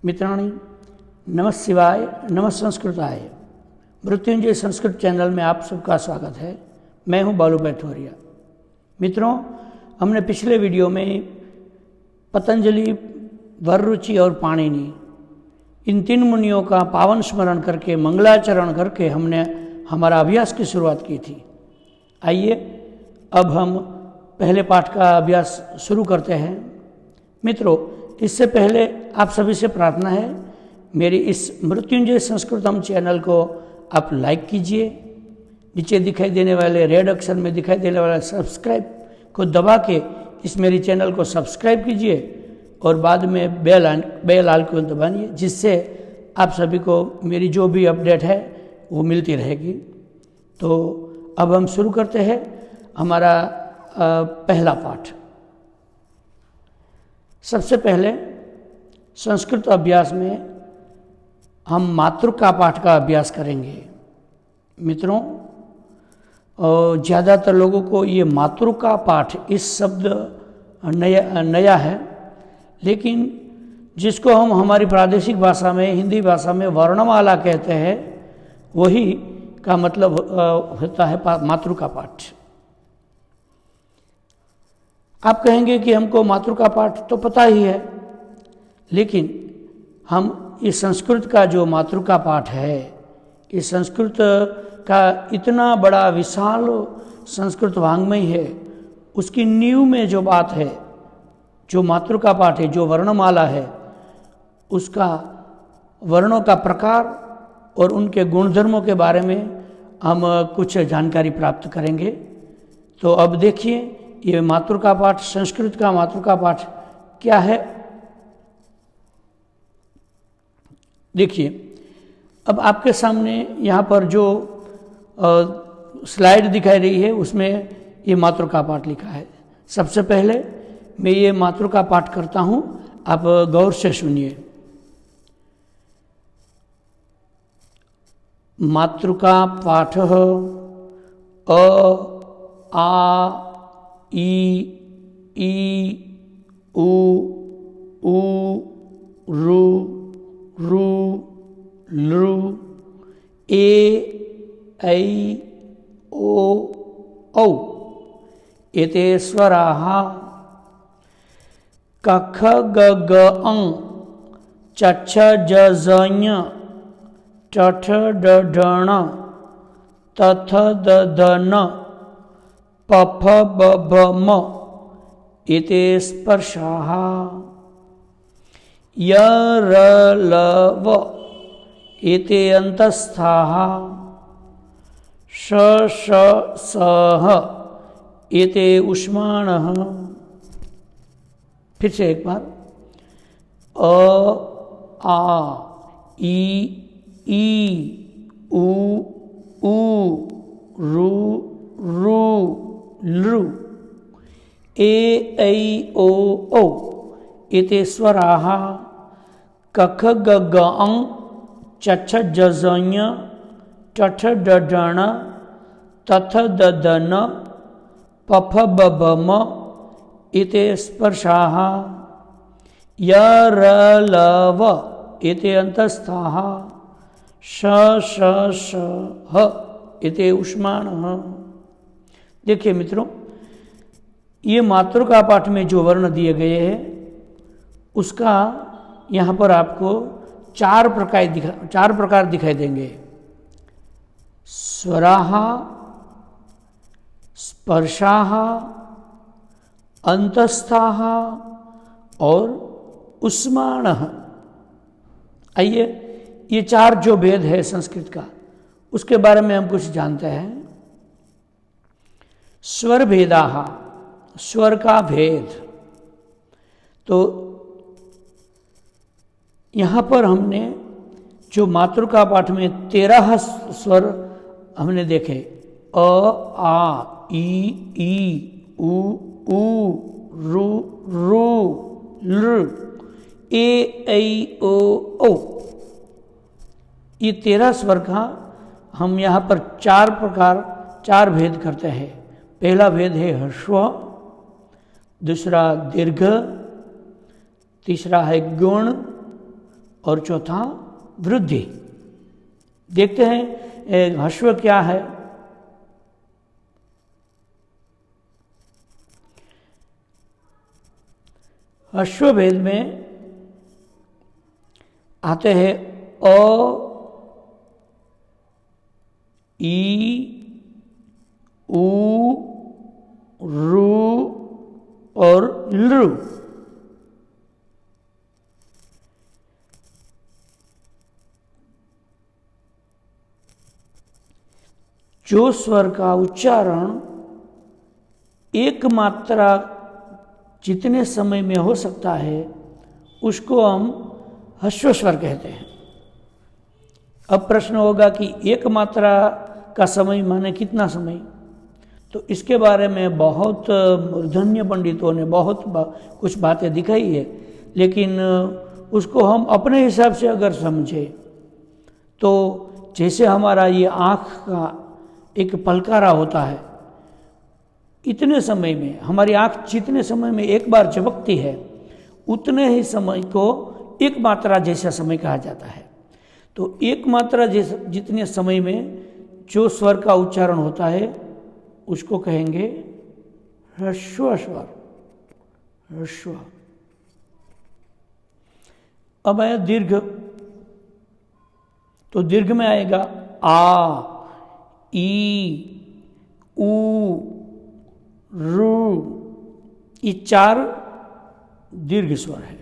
मित्राणि नमः शिवाय, नमः संस्कृताय। मृत्युंजय संस्कृत चैनल में आप सबका स्वागत है। मैं हूं बालू बैठोरिया। मित्रों, हमने पिछले वीडियो में पतंजलि, वररुचि और पाणिनि इन तीन मुनियों का पावन स्मरण करके, मंगलाचरण करके हमने हमारा अभ्यास की शुरुआत की थी। आइए अब हम पहले पाठ का अभ्यास शुरू करते हैं। मित्रों, इससे पहले आप सभी से प्रार्थना है, मेरी इस मृत्युंजय संस्कृतम चैनल को आप लाइक कीजिए। नीचे दिखाई देने वाले रेड अक्षर में दिखाई देने वाला सब्सक्राइब को दबा के इस मेरी चैनल को सब्सक्राइब कीजिए और बाद में बेल आइकन दबाइए, जिससे आप सभी को मेरी जो भी अपडेट है वो मिलती रहेगी। तो अब हम शुरू करते हैं हमारा पहला पाठ। सबसे पहले संस्कृत अभ्यास में हम मातृका पाठ का अभ्यास करेंगे। मित्रों, ज़्यादातर लोगों को ये मातृका पाठ इस शब्द नया है, लेकिन जिसको हम हमारी प्रादेशिक भाषा में, हिंदी भाषा में वर्णमाला कहते हैं, वही का मतलब होता है मातृका पाठ। आप कहेंगे कि हमको मातृका पाठ तो पता ही है, लेकिन हम इस संस्कृत का जो मातृका पाठ है, इस संस्कृत का इतना बड़ा विशाल संस्कृत वाङ्मय है, उसकी नींव में जो बात है, जो मातृका पाठ है, जो वर्णमाला है, उसका वर्णों का प्रकार और उनके गुणधर्मों के बारे में हम कुछ जानकारी प्राप्त करेंगे। तो अब देखिए, ये मातृका पाठ, संस्कृत का मातृका पाठ क्या है। देखिए, अब आपके सामने यहाँ पर जो स्लाइड दिखाई रही है, उसमें ये मातृका पाठ लिखा है। सबसे पहले मैं ये मातृका पाठ करता हूँ, आप गौर से सुनिए। मातृका पाठ अ आ ई उ रु रू लृ ऐ ओ एते स्वराः कख ग ग अं चच्छ ज ज़ ञ ठठ ड ढ ण तथ द ध न पफ ब भ म एते स्पर्शाः य र ल व एते अन्तस्थाः श श स ह एते ऊष्माणः। फिर से एक बार, अ आ ई उ रु रू लृ ऐ ओ एते स्वराः कख ग ग अं चच्छ ज ज़ ञ ठठ ड ढ ण तथ द ध न पफ ब भ म एते स्पर्शाः य र ल व एते अन्तस्थाः श श स ह एते ऊष्माणः। देखिए मित्रों, ये मातृका पाठ में जो वर्ण दिए गए हैं, उसका यहाँ पर आपको चार प्रकार दिखाई देंगे। स्वराः, स्पर्शाः, अंतस्थाः और ऊष्माणः। आइए, ये चार जो भेद है संस्कृत का, उसके बारे में हम कुछ जानते हैं। स्वर भेदाः, स्वर का भेद। तो यहाँ पर हमने जो मातृका पाठ में 13 स्वर हमने देखे, अ आ ई उ रु रू लृ ऐ ओ, ये 13 स्वर का हम यहाँ पर चार भेद करते हैं। पहला भेद है ह्रस्व, दूसरा दीर्घ, तीसरा है गुण और चौथा वृद्धि। देखते हैं ह्रस्व क्या है। ह्रस्व भेद में आते हैं अ, ई, उ, रू और लृ। जो स्वर का उच्चारण एक मात्रा जितने समय में हो सकता है उसको हम ह्रस्व स्वर कहते हैं। अब प्रश्न होगा कि एक मात्रा का समय माने कितना समय, तो इसके बारे में बहुत मूर्धन्य पंडितों ने कुछ बातें दिखाई है, लेकिन उसको हम अपने हिसाब से अगर समझे तो जैसे हमारा ये आँख का एक पलकारा होता है, इतने समय में हमारी आँख जितने समय में एक बार झपकती है उतने ही समय को एक मात्रा जैसा समय कहा जाता है। तो एक मात्रा जैसा जितने समय में जो स्वर का उच्चारण होता है उसको कहेंगे ह्रस्व स्वर, ह्रस्व। अब आया दीर्घ, तो दीर्घ में आएगा आ, ई, उ, रू। ये 4 दीर्घ स्वर है।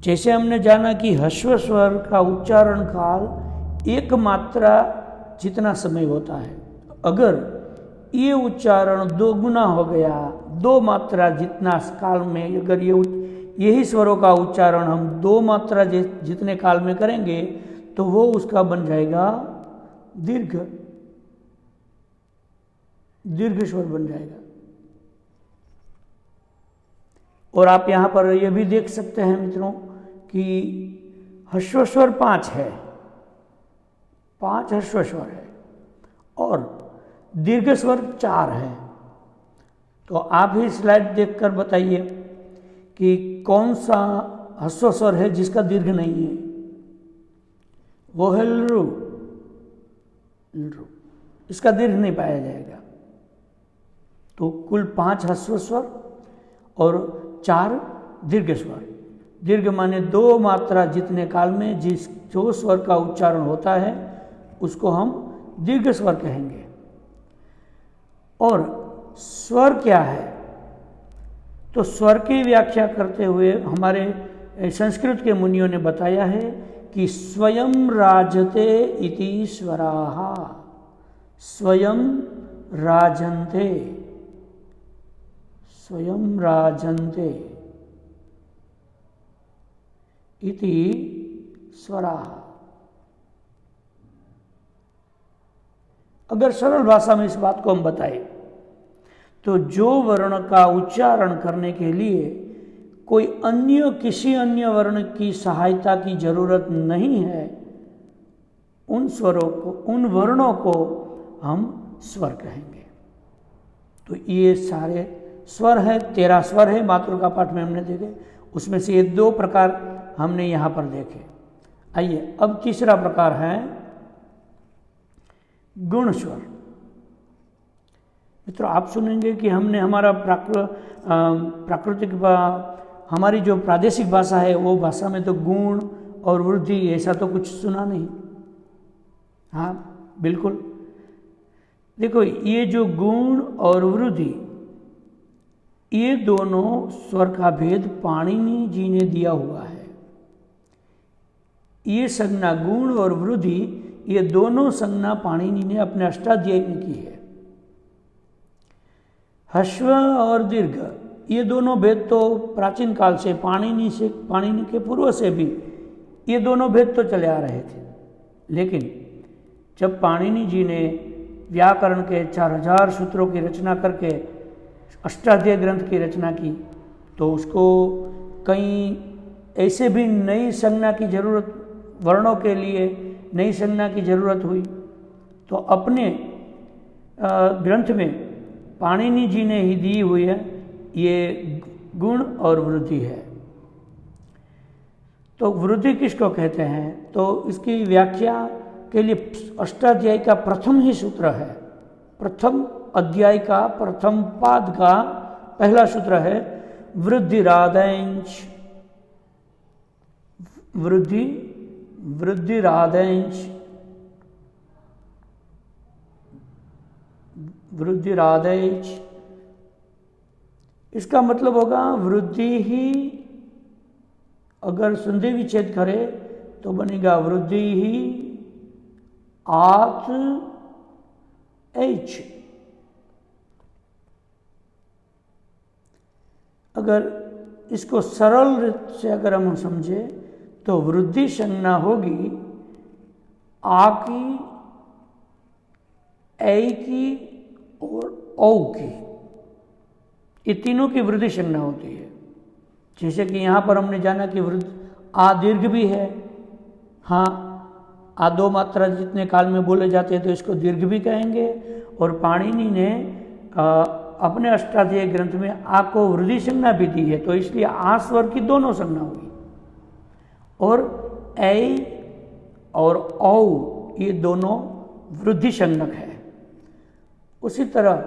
जैसे हमने जाना कि ह्रस्व स्वर का उच्चारण काल एक मात्रा जितना समय होता है, अगर ये उच्चारण 2 गुना हो गया, 2 मात्रा जितना काल में, अगर यही स्वरों का उच्चारण हम 2 मात्रा जितने काल में करेंगे तो वो उसका बन जाएगा दीर्घ, दीर्घ स्वर बन जाएगा। और आप यहां पर यह भी देख सकते हैं मित्रों कि ह्रस्व स्वर 5 है, 5 ह्रस्व स्वर है और दीर्घ स्वर 4 है। तो आप ही स्लाइड देखकर बताइए कि कौन सा ह्रस्व स्वर है जिसका दीर्घ नहीं है। वो है लृ, लृ, इसका दीर्घ नहीं पाया जाएगा। तो कुल 5 ह्रस्व स्वर और 4 दीर्घ स्वर। दीर्घ माने 2 मात्रा जितने काल में जो स्वर का उच्चारण होता है उसको हम दीर्घ स्वर कहेंगे। और स्वर क्या है, तो स्वर की व्याख्या करते हुए हमारे संस्कृत के मुनियों ने बताया है कि स्वयं राजते इति स्वराः, स्वयं राजन्ते, स्वयं राजन्ते इति स्वराः। अगर सरल भाषा में इस बात को हम बताएं तो जो वर्ण का उच्चारण करने के लिए कोई किसी अन्य वर्ण की सहायता की जरूरत नहीं है, उन स्वरों को, उन वर्णों को हम स्वर कहेंगे। तो ये सारे स्वर है, 13 स्वर है मातृका पाठ में हमने देखे, उसमें से ये 2 प्रकार हमने यहाँ पर देखे। आइए अब तीसरा प्रकार है गुण स्वर। मित्रों आप सुनेंगे कि हमने हमारा प्राकृतिक हमारी जो प्रादेशिक भाषा है वो भाषा में तो गुण और वृद्धि ऐसा तो कुछ सुना नहीं। हाँ बिल्कुल, देखो ये जो गुण और वृद्धि ये दोनों स्वर का भेद पाणिनि जी ने दिया हुआ है। ये संज्ञा गुण और वृद्धि ये दोनों संज्ञा पाणिनि ने अपने अष्टाध्यायी में की है। ह्रस्व और दीर्घ ये दोनों भेद तो प्राचीन काल से पाणिनि के पूर्व से भी ये दोनों भेद तो चले आ रहे थे, लेकिन जब पाणिनि जी ने व्याकरण के 4000 सूत्रों की रचना करके अष्टाध्यायी ग्रंथ की रचना की तो उसको कई ऐसे भी नई संज्ञा की जरूरत, वर्णों के लिए नई संज्ञा की जरूरत हुई, तो अपने ग्रंथ में पाणिनि जी ने ही दी हुई है ये गुण और वृद्धि है। तो वृद्धि किसको कहते हैं? तो इसकी व्याख्या के लिए अष्टाध्यायी का प्रथम ही सूत्र है, प्रथम अध्याय का प्रथम पाद का पहला सूत्र है वृद्धिरादेंच। वृद्धिरादेंच इसका मतलब होगा वृद्धि ही, अगर संधि विच्छेद करे तो बनेगा वृद्धि ही आत एच। अगर इसको सरल रूप से अगर हम समझे तो वृद्धि संज्ञा होगी आ की, ए की और औ की, ये तीनों की वृद्धि संज्ञा होती है। जैसे कि यहाँ पर हमने जाना कि वृद्ध आ दीर्घ भी है, हाँ आ दो मात्रा जितने काल में बोले जाते हैं तो इसको दीर्घ भी कहेंगे। और पाणिनि ने अपने अष्टाध्यायी ग्रंथ में आ को वृद्धि संज्ञा भी दी है, तो इसलिए आ स्वर की दोनों संज्ञा होगी। और ऐ और औ ये दोनों वृद्धि संज्ञक है। उसी तरह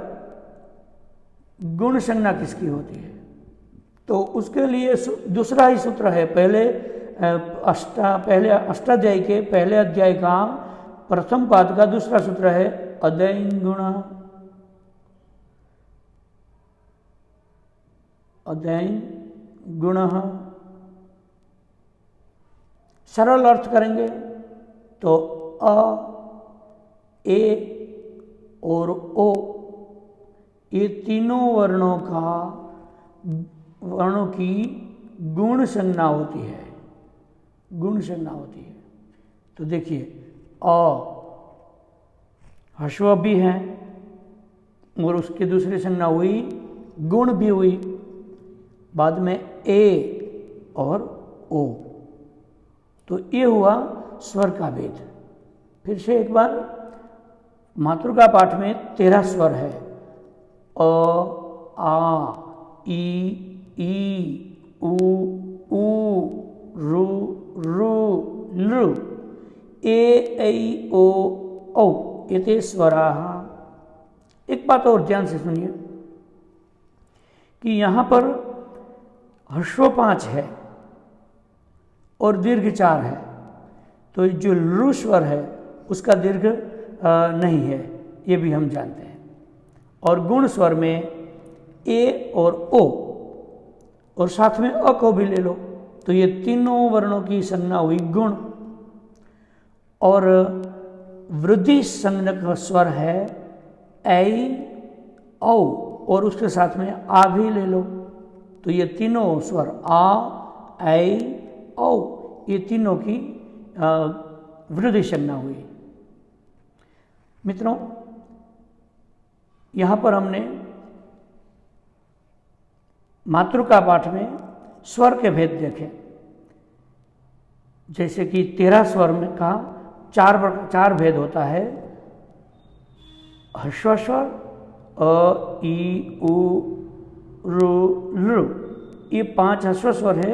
गुण संज्ञा किसकी होती है? तो उसके लिए दूसरा ही सूत्र है। पहले अष्टाध्यायी के पहले अध्याय का प्रथम पाद का दूसरा सूत्र है अदैन गुण। अदैन गुण सरल अर्थ करेंगे तो अ, ए और ओ ये तीनों वर्णों की गुण संज्ञा होती है, गुण संज्ञा होती है। तो देखिए अ ह्रस्व भी है और उसकी दूसरी संज्ञा हुई गुण भी हुई, बाद में ए और ओ, तो ये हुआ स्वर का भेद। फिर से एक बार मातृका पाठ में 13 स्वर है, अ आ ई उ रु लृ ए ऐ ओ औ एते स्वराः। एक बात और ध्यान से सुनिए कि यहाँ पर ह्रस्व 5 है और दीर्घ 4 है, तो जो लृ स्वर है उसका दीर्घ नहीं है, ये भी हम जानते हैं। और गुण स्वर में ए और ओ और साथ में अ को भी ले लो, तो ये तीनों वर्णों की संज्ञा हुई गुण। और वृद्धि संज्ञक स्वर है ऐ औ और उसके साथ में आ भी ले लो, तो ये तीनों स्वर आ ऐ औ ये तीनों की वृद्धि संज्ञा हुई। मित्रों, यहाँ पर हमने मातृका पाठ में स्वर के भेद देखे, जैसे कि 13 स्वर में का 4 भेद होता है। ह्रस्व स्वर अ ई उ रु लृ, ये 5 ह्रस्व स्वर है,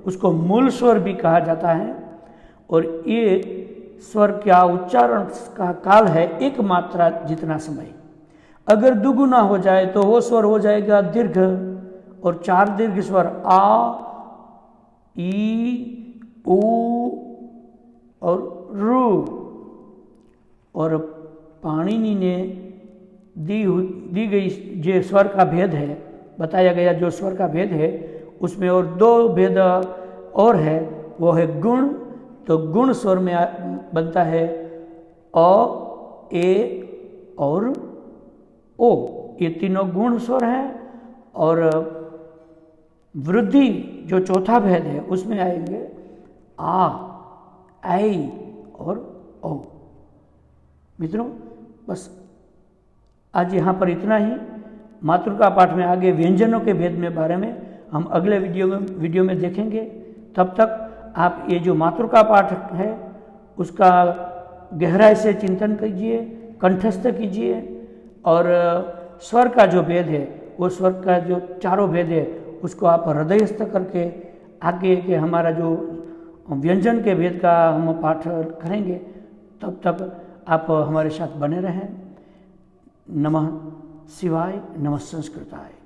उसको मूल स्वर भी कहा जाता है। और ये स्वर का उच्चारण का काल है एक मात्रा जितना समय। अगर दुगुना हो जाए तो वो स्वर हो जाएगा दीर्घ, और 4 दीर्घ स्वर आ ई उ और रु। और पाणिनि ने दी गई जो स्वर का भेद है, बताया गया जो स्वर का भेद है, उसमें और 2 भेद और है, वो है गुण। तो गुण स्वर में बनता है अ ए और ओ, ये तीनों गुण स्वर हैं। और वृद्धि जो चौथा भेद है उसमें आएंगे आ ऐ और ओ। मित्रों, बस आज यहाँ पर इतना ही। मातृका पाठ में आगे व्यंजनों के भेद में बारे में हम अगले वीडियो में देखेंगे। तब तक आप ये जो मातृका पाठ है उसका गहराई से चिंतन कीजिए, कंठस्थ कीजिए। और स्वर का जो भेद है, वो स्वर का जो 4 भेद है उसको आप हृदयस्थ करके आगे के हमारा जो व्यंजन के भेद का हम पाठ करेंगे। तब तक आप हमारे साथ बने रहें। नमः शिवाय, नमः संस्कृताय।